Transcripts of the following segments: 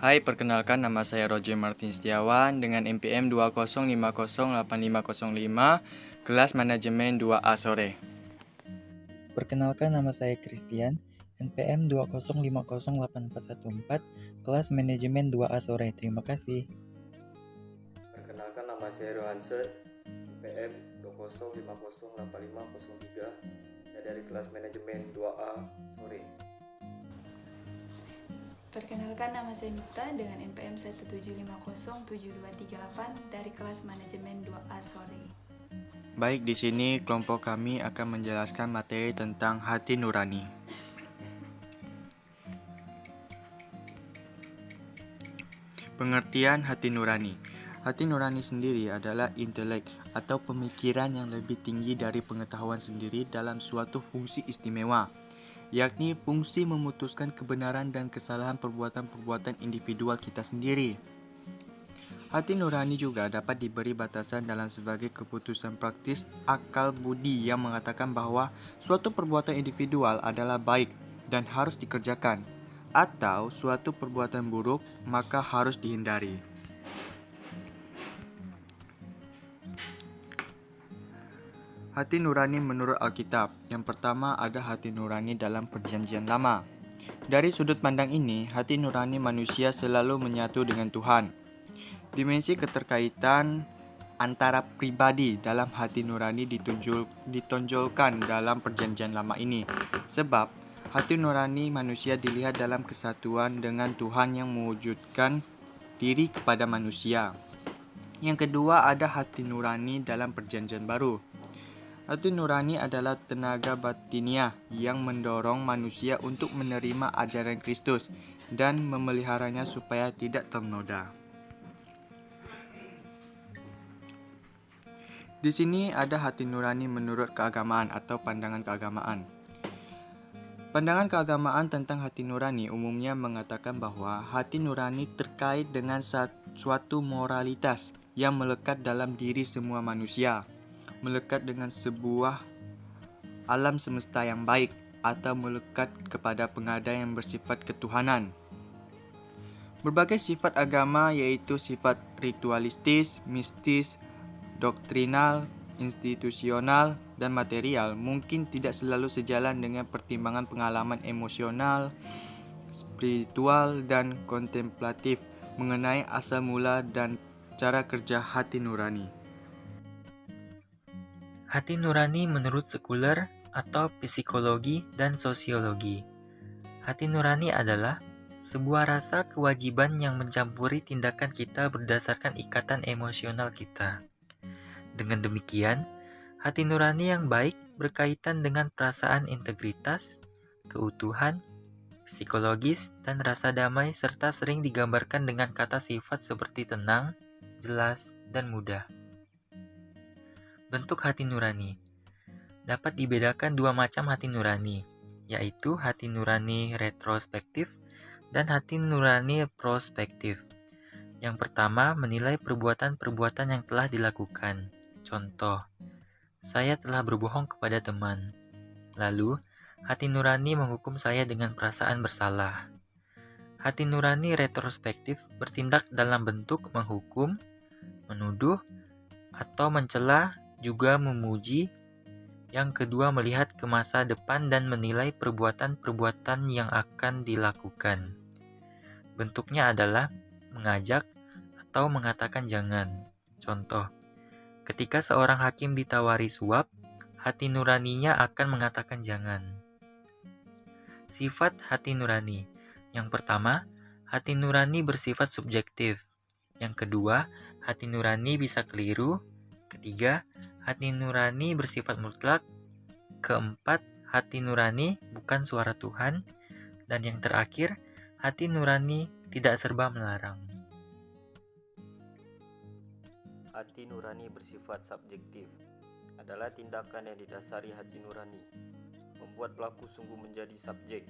Hai, perkenalkan nama saya Roger Martin Setiawan dengan NPM 205085505, kelas manajemen 2A sore. Perkenalkan nama saya Christian, NPM 205081414, kelas manajemen 2A sore. Terima kasih. Perkenalkan nama saya Rohansen, IPM 205085503, saya dari kelas manajemen 2A sore. Perkenalkan nama saya Mita dengan NPM 175072338 dari kelas manajemen 2A sore. Baik, di sini kelompok kami akan menjelaskan materi tentang hati nurani. Pengertian hati nurani. Hati nurani sendiri adalah intelek atau pemikiran yang lebih tinggi dari pengetahuan sendiri dalam suatu fungsi istimewa, yakni fungsi memutuskan kebenaran dan kesalahan perbuatan-perbuatan individual kita sendiri. Hati nurani juga dapat diberi batasan dalam sebagai keputusan praktis akal budi yang mengatakan bahwa suatu perbuatan individual adalah baik dan harus dikerjakan, atau suatu perbuatan buruk maka harus dihindari. Hati nurani menurut Alkitab. Yang pertama ada hati nurani dalam Perjanjian Lama. Dari sudut pandang ini, hati nurani manusia selalu menyatu dengan Tuhan. Dimensi keterkaitan antara pribadi dalam hati nurani ditonjolkan dalam Perjanjian Lama ini, sebab hati nurani manusia dilihat dalam kesatuan dengan Tuhan yang mewujudkan diri kepada manusia. Yang kedua ada hati nurani dalam Perjanjian Baru. Hati nurani adalah tenaga batiniah yang mendorong manusia untuk menerima ajaran Kristus dan memeliharanya supaya tidak ternoda. Di sini ada hati nurani menurut keagamaan atau pandangan keagamaan. Pandangan keagamaan tentang hati nurani umumnya mengatakan bahwa hati nurani terkait dengan suatu moralitas yang melekat dalam diri semua manusia, melekat dengan sebuah alam semesta yang baik, atau melekat kepada pengada yang bersifat ketuhanan. Berbagai sifat agama yaitu sifat ritualistis, mistis, doktrinal, institusional, dan material mungkin tidak selalu sejalan dengan pertimbangan pengalaman emosional, spiritual, dan kontemplatif mengenai asal mula dan cara kerja hati nurani. Hati nurani menurut sekuler atau psikologi dan sosiologi. Hati nurani adalah sebuah rasa kewajiban yang mencampuri tindakan kita berdasarkan ikatan emosional kita. Dengan demikian, hati nurani yang baik berkaitan dengan perasaan integritas, keutuhan, psikologis, dan rasa damai serta sering digambarkan dengan kata sifat seperti tenang, jelas, dan mudah. Bentuk hati nurani dapat dibedakan dua macam hati nurani, yaitu hati nurani retrospektif dan hati nurani prospektif. Yang pertama menilai perbuatan-perbuatan yang telah dilakukan. Contoh, saya telah berbohong kepada teman. Lalu, hati nurani menghukum saya dengan perasaan bersalah. Hati nurani retrospektif bertindak dalam bentuk menghukum, menuduh, atau mencela, juga memuji. Yang kedua melihat ke masa depan dan menilai perbuatan-perbuatan yang akan dilakukan. Bentuknya adalah mengajak atau mengatakan jangan. Contoh, ketika seorang hakim ditawari suap, hati nuraninya akan mengatakan jangan. Sifat hati nurani. Yang pertama, hati nurani bersifat subjektif. Yang kedua, hati nurani bisa keliru. Ketiga, hati nurani bersifat mutlak. Keempat, hati nurani bukan suara Tuhan. Dan yang terakhir, hati nurani tidak serba melarang. Hati nurani bersifat subjektif adalah tindakan yang didasari hati nurani, membuat pelaku sungguh menjadi subjek.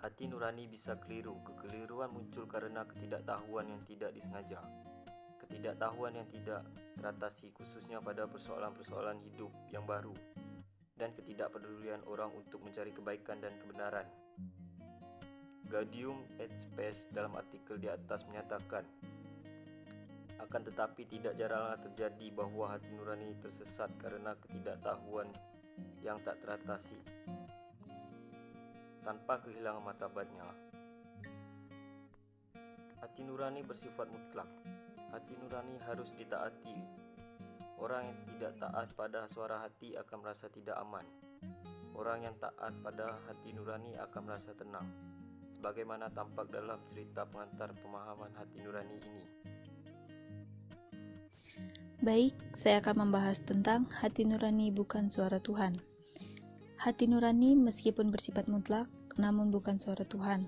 Hati nurani bisa keliru. Kekeliruan muncul karena ketidaktahuan yang tidak disengaja, ketidaktahuan yang tidak teratasi khususnya pada persoalan-persoalan hidup yang baru, dan ketidakpedulian orang untuk mencari kebaikan dan kebenaran. Gaudium et Spes dalam artikel di atas menyatakan, akan tetapi tidak jaranglah terjadi bahwa hati nurani tersesat karena ketidaktahuan yang tak teratasi, tanpa kehilangan martabatnya. Hati nurani bersifat mutlak. Hati nurani harus ditaati. Orang yang tidak taat pada suara hati akan merasa tidak aman. Orang yang taat pada hati nurani akan merasa tenang, sebagaimana tampak dalam cerita pengantar pemahaman hati nurani ini. Baik, saya akan membahas tentang hati nurani bukan suara Tuhan. Hati nurani meskipun bersifat mutlak, namun bukan suara Tuhan.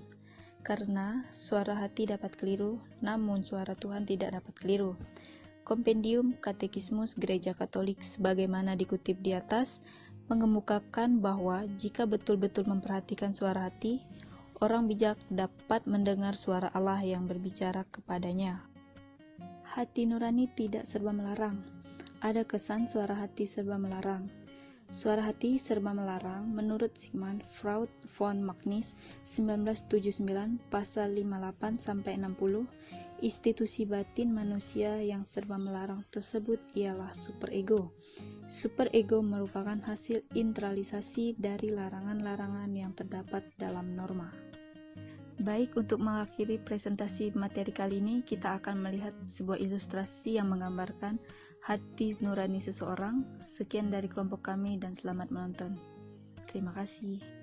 Karena suara hati dapat keliru, namun suara Tuhan tidak dapat keliru. Kompendium Katekismus Gereja Katolik sebagaimana dikutip di atas mengemukakan bahwa jika betul-betul memperhatikan suara hati, orang bijak dapat mendengar suara Allah yang berbicara kepadanya. Hati nurani tidak serba melarang. Ada kesan suara hati serba melarang. Suara hati serba melarang menurut Sigmund Freud von Magnis 1979 pasal 58-60, institusi batin manusia yang serba melarang tersebut ialah superego. Superego merupakan hasil internalisasi dari larangan-larangan yang terdapat dalam norma. Baik, untuk mengakhiri presentasi materi kali ini, kita akan melihat sebuah ilustrasi yang menggambarkan hati nurani seseorang. Sekian dari kelompok kami dan selamat menonton. Terima kasih.